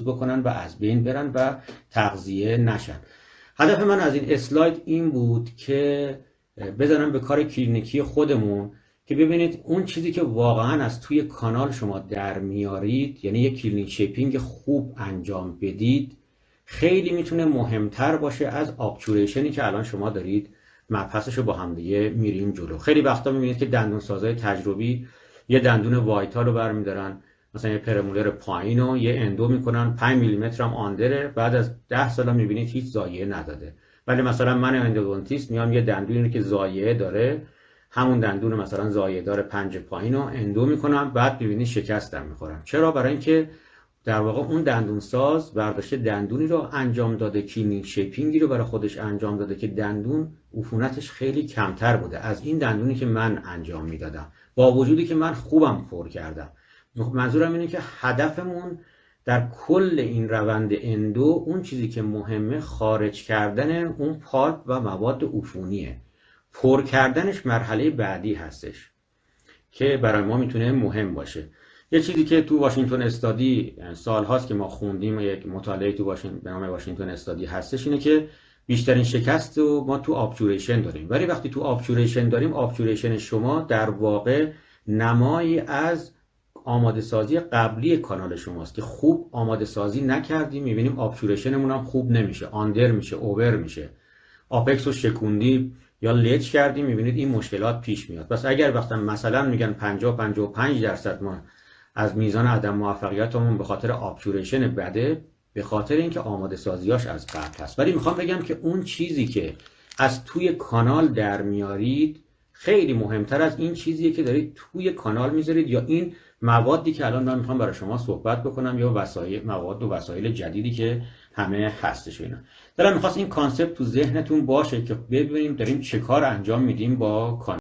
نفوذ بکنن و از بین برن و تغذیه نشن. هدف من از این اسلاید این بود که بزنم به کار کلینیکی خودمون که ببینید اون چیزی که واقعا از توی کانال شما در میارید، یعنی یک کلینیک شیپینگ خوب انجام بدید، خیلی میتونه مهمتر باشه از ابچوریشنی که الان شما دارید مبحثش رو با هم دیگه میریم جلو. خیلی وقتا میبینید که دندون سازای تجربی یه دندون وایتال رو برمیدارن، مثلا یه پرمولر پایین رو یه اندو میکنن 5 میلیمتر هم آندره، بعد از 10 سال میبینید هیچ زایعه نداده. ولی مثلا من اندودونتیست میام یه دندونی که زایعه داره، همون دندون مثلا زایعه دار 5 پایین رو اندو میکنم، بعد میبینید شکستم میخورم. چرا؟ برای اینکه در واقع اون دندون ساز برداشته دندونی رو انجام داده، کلینیک شیپینگی رو برای خودش انجام داده که دندون عفونتش خیلی کمتر بوده از این دندونی که من انجام میدادم، با وجودی که من خوبم پر کردم. منظورم اینه که هدفمون در کل این روند اندو اون چیزی که مهمه خارج کردن اون پالپ و مواد عفونیه. پر کردنش مرحله بعدی هستش که برای ما میتونه مهم باشه. یه چیزی که تو واشنگتن استادی سال هاست که ما خوندیم، یک مطالعه تو به نام واشنگتن استادی هستش، اینه که بیشترین شکست رو ما تو ابچوریشن داریم. ولی وقتی تو ابچوریشن داریم، ابچوریشن شما در واقع نمایی از آماده سازی قبلی کانال شماست که خوب آماده سازی نکردیم. میبینیم ابچوریشنمون هم خوب نمیشه، آندر میشه، اوور میشه، آپکس رو شکوندیم یا لچ کردیم، میبینید این مشکلات پیش میاد. پس اگر وقتا مثلا میگن 50-55% ما از میزان عدم موفقیتمون به خاطر ابچوریشن بده، به خاطر اینکه آماده سازیاش از قبل هست. ولی میخوام بگم که اون چیزی که از توی کانال در میارید خیلی مهمتر از این چیزیه که دارید توی کانال میذارید، یا این موادی که الان من میخوام برای شما صحبت بکنم، یا مواد و وسایل جدیدی که همه هستش. اینا دلم میخواست این کانسپت تو ذهنتون باشه که ببینیم داریم چه کار انجام میدیم با کانال.